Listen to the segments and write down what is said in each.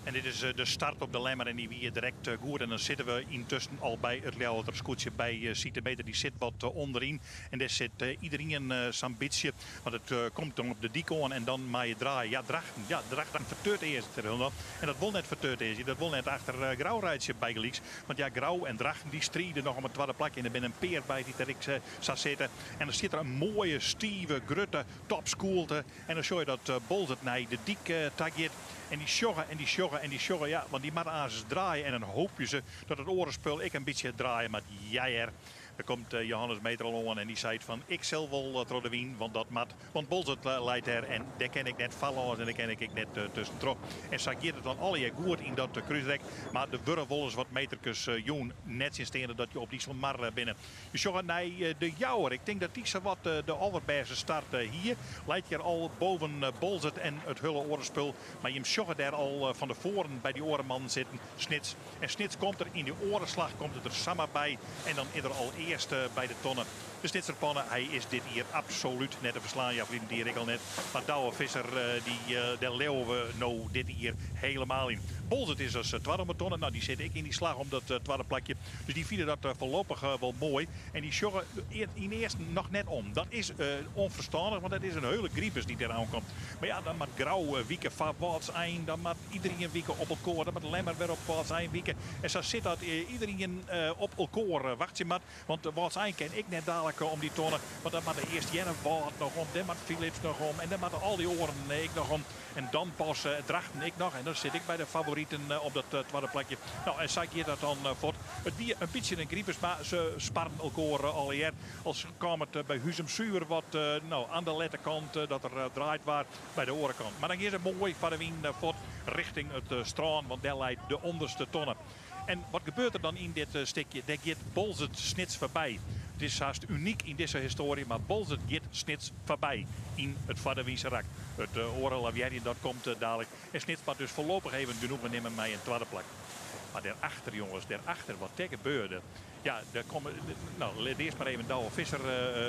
En dit is de start op de Lemmer en die weer direct goed. En dan zitten we intussen al bij het Ljouwerterscootje bij Sietebeter. Die zit wat onderin. En daar zit iedereen zijn beetje. Want het komt dan op de dik aan en dan maar je draaien. Ja, Drachten verteurt eerst. En dat wil net verteurt eerst. Dat wil net achter Grauwrijtje bij Gelieks. Want ja, Grauw en Drachten die strijden nog om het tweede plakje. En er ben een peer bij die er ik zou zitten. En dan zit er een mooie, stieve, grutte topschoolte. En dan zie je dat Bolzert naar de dik tageert. En die sjoggen en die sjoggen en die sjoggen. Ja, want die moeten aan ze draaien. En dan hoop je ze dat het orenspul ik een beetje draaien. Maar jij er. Er komt Johannes Meterl aan en die zei van ik zal wel de wien, want dat mat. Want Bolzert leidt er en daar ken ik net vallen en daar ken ik net tussen trok. En sageert het dan alle goed in dat kruisrek. Maar de burger wil eens wat metertjes joen net in stenen dat je op die mar binnen. Je zag nee, de Jouwer. Ik denk dat die zo wat de allerbeste start hier. Leidt hier al boven Bolzert en het hulle orenspul. Maar je zag daar al van de voren bij die orenman zitten. Snits. En Snits komt er in die orenslag komt het er samen bij. En dan is er al eerst bij de tonnen. De Snitserpannen, hij is dit hier absoluut net te verslaan. Ja, vrienden, die ik al net. Maar Douwe Visser, daar leeuwen we nou dit hier helemaal in. Bolzert is als tweede op tonnen. Nou, die zit ik in die slag om dat tweede plakje. Dus die vielen dat voorlopig wel mooi. En die sjoggen in eerst nog net om. Dat is onverstandig, want dat is een hele griepers die eraan komt. Maar ja, dan moet Grauw wieken van Waals eind. Dan moet iedereen wieken op elkaar. Dan moet Lemmer weer op Waals eind wieken. En zo zit dat iedereen op elkaar. Wacht je maar. Want Waals eind ken ik net dadelijk om die tonnen. Want dan moet er eerst Jenne Waard nog om. Dan moet Philips nog om. En dan moeten al die oren ik nog om. En dan pas Drachten ik nog. En dan zit ik bij de favorieten op dat tweede plekje. Nou, en zeg je dat dan voor. Het weer een beetje een griepers, maar ze sparen elkaar al hier. Als kwam het bij Huzum Zuur wat aan de letterkant dat er draait waar bij de orenkant. Maar dan is het mooi van de wien voort richting het strand, want daar leidt de onderste tonnen. En wat gebeurt er dan in dit stukje? Daar gaat Bolzert Snits voorbij. Het is haast uniek in deze historie, maar Bolzert gaat Snits voorbij in het Vaderwiense rak. Het Oren Lavieri, dat komt dadelijk. En Snits moet dus voorlopig even genoegen nemen met een tweede plek. Maar daarachter, jongens, daarachter wat er gebeurde. Ja, daar komen. Nou, laat eerst maar even Douwe Visser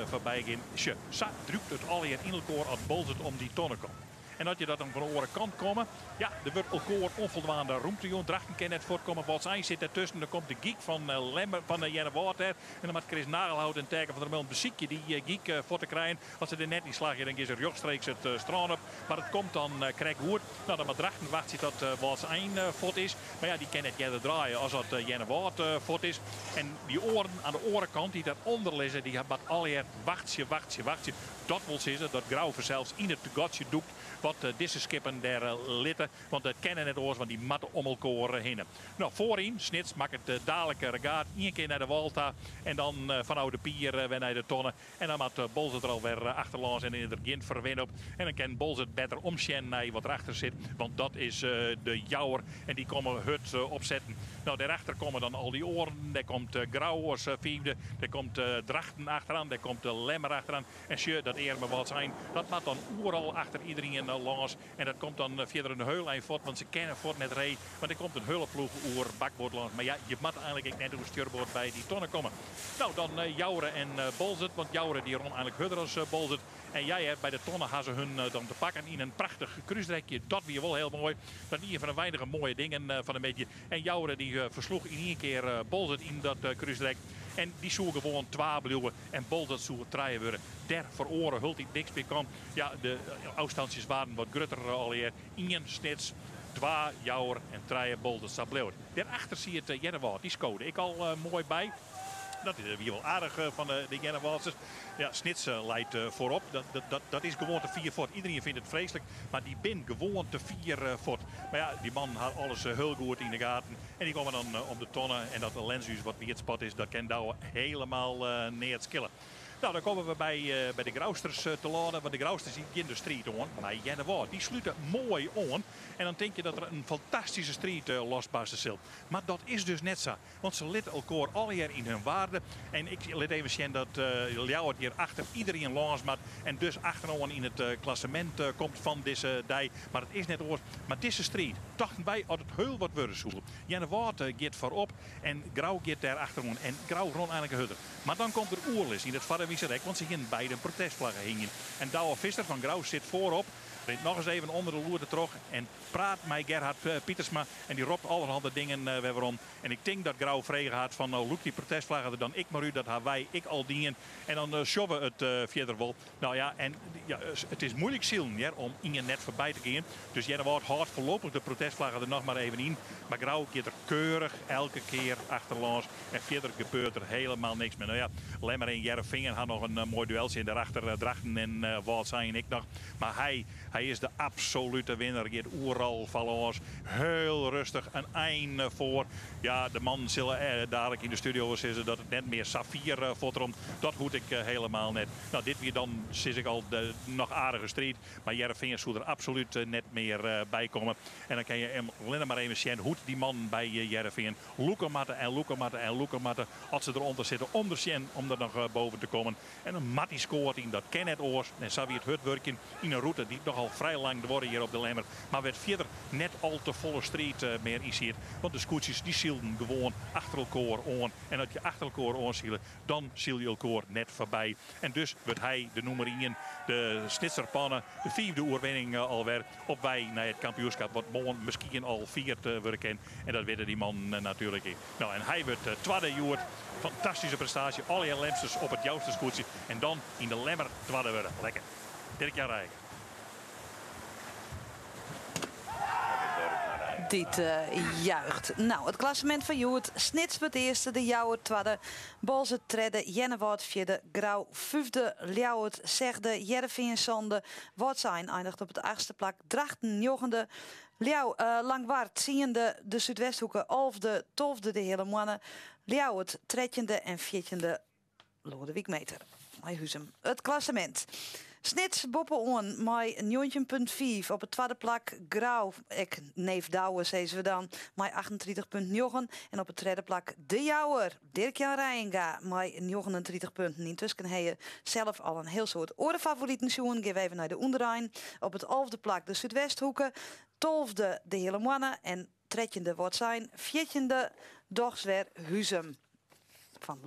voorbij gaan. Zo drukt het al hier in elkaar als Bolzert om die tonnen komt. En dat je dat dan van de orenkant komen. Ja, er wordt elkaar onvoldoende ruimte. Drachten kan net voortkomen. Wat zijn zit ertussen. Dan komt de geek van Lemmer, van Jenne Waard. En dan moet Chris Nagelhout en Teken van der Mel beziekje die geek voor te krijgen. Als ze er net niet slagen, dan is er rechtstreeks het strand op. Maar het komt dan krijg goed. Nou, dan moet Drachten wacht ziet dat wat zijn voet is. Maar ja, die kan net Jenne draaien als dat Jenne Waard voet is. En die oren aan de orenkant die daaronder liggen, die hebben alweer wachtje. Dat wil zeggen dat Grauwe zelfs in het gotje doet. Wat deze skippen daar litten. Want dat kennen net oors, want die matten om elkaar heen. Nou, voorin, Snits maakt het dadelijk regaat. 1 keer naar de Walta. En dan van Oude Pier weer naar de tonnen. En dan moet Bolzert er alweer achterlangs en in het begin verwinnen op. En dan kan Bolzert beter omsjen naar wat erachter zit. Want dat is de Jouwer. En die komen het opzetten. Nou, daarachter komen dan al die oren. Daar komt Grauw als vierde. Daar komt Drachten achteraan. Daar komt Lemmer achteraan. En Sjö, dat eer me wat zijn. Dat maakt dan overal achter iedereen langs. En dat komt dan verder een heulijn voort. Want ze kennen voort net reed. Want er komt een hulploeg oer bakboord langs. Maar ja, je moet eigenlijk net door stuurboord bij die tonnen komen. Nou, dan Jouweren en Bolzert. Want Jouweren die rond eigenlijk hudder als Bolzert. En jij hebt bij de tonnen gaan ze hun dan te pakken in een prachtig kruisrekje. Dat weer wel heel mooi. Dat is een van de weinige mooie dingen van een beetje. En Jouweren die versloeg in 1 keer Bolzert in dat kruisrek. En die zoeken gewoon 2 blijven. En Bolzert zoeken 3 worden. Der voor oren hult hij niks meer kan. Ja, de afstandjes waren wat grutter al hier. 1 Snits, 2 Jouwer en 3 Bolzert Sableeuwer. Daarachter zie je het Jennewaard. Die scoorde ik al mooi bij. Dat is weer wel aardig van de Jennewaalsters. Ja, Snits leidt voorop. Dat is gewoon te 4 voort. Iedereen vindt het vreselijk. Maar die bin gewoon te 4 voort. Maar ja, die man had alles heel goed in de gaten. En die komen dan om de tonnen. En dat lenshuis wat weer het spot is, dat kan Douwe helemaal neer het skillen. Nou, dan komen we bij de Grausters te laden. Want de Grausters die in de street aan. Maar Jennewaard, die sluiten mooi aan. En dan denk je dat er een fantastische street losbarsten zult. Maar dat is dus net zo. Want ze litten elkaar al hier in hun waarde. En ik let even zien dat Ljouwert hier achter iedereen langs maakt. En dus achteraan in het klassement komt van deze dij. Maar het is net oors. Maar deze street dachten wij dat het heel wat worden zoeken. Jennewaard gaat voorop. En Grauw gaat daar achteraan. En Grauw rond eigenlijk een hudder. Maar dan komt er oerlis in het Vaderwiese rek. Want ze gingen beide protestvlaggen hingen. En Douwe Visser van Grauw zit voorop. rent nog eens even onder de loer terug en praat met Gerhard Pietersma. En die roept allerhande dingen weer om. En ik denk dat Grauw vregen had van look die protestvlaggen dan ik maar u, dat hebben wij, ik al dingen. En dan sjobben het verder wel. Nou ja, en ja, het is moeilijk zielen ja, om in je net voorbij te gaan. Dus jij wordt hard voorlopig de protestvlaggen er nog maar even in. Maar Grauw keert er keurig elke keer achterlangs. En verder gebeurt er helemaal niks meer. Nou ja, Lemmer en Jereveen had nog een mooi dueltje. En daarachter Drachten en Walt zijn ik nog. Maar hij is de absolute winnaar. Geert oeral van ons. Heel rustig. Een einde voor. Ja, de man zullen dadelijk in de studio zeggen dat het net meer saffier voortrom. Dat hoed ik helemaal net. Nou, dit weer dan zit ik al de nog aardige strijd. Maar Jereveen zou er absoluut net meer bij komen. En dan kan je hem alleen maar even zien hoe die man bij Jereveen. Loekermatten en Loekermatten en Loekermatten. Als ze eronder zitten om de zien om er nog boven te komen. En een Mattie scoort in dat ken het oors. En zo weer het werken in een route die nogal vrij lang worden hier op de Lemmer. Maar werd verder net al te volle strijd meer is hier. Want de scootjes die zielden gewoon achter elkaar aan. En als je achter elkaar aanzielen, dan ziel je elkaar net voorbij. En dus wordt hij de nummer 1, de Snitserpannen, de 4e oorwinning alweer op wij naar het kampioenschap. Wat morgen misschien al 4 worden. En dat weten die man natuurlijk in. Nou, en hij wordt tweede jaar. Fantastische prestatie. Alle Lemsters op het juiste scootje. En dan in de Lemmer tweede worden. Lekker. Dirk-Jan Rijken. Dit juicht. Nou, het klassement van Joert. Snits wordt eerste, de Jouwert tweede. Bolze tredde, Jennewoord vierde. Grauw vijfde, Ljouwert zesde. Jereveen zonde. Wortsijn eindigt op het 8e plak. Drachten negende. Langwaard ziende. De Zuidwesthoeken 11e, 12e de hele mannen. Ljouwert 13e en 14e Lodewijk Meter. Huizem. Het klassement. Snits boppen on met 19,5 op het tweede plak. Grauw, ik neef Douwe, zeggen we dan, met 38,9. En op het derde plak de Jouwer, Dirk-Jan Rijenga, met 39 punten. Intussen heb je zelf al een heel soort orenfavorieten zoen. Geef even naar de Onderrijn. Op het 11e plak de Zuidwesthoeken. 12e de hele mannen. En 13e wordt zijn. 14e Dogswer Huzem. Van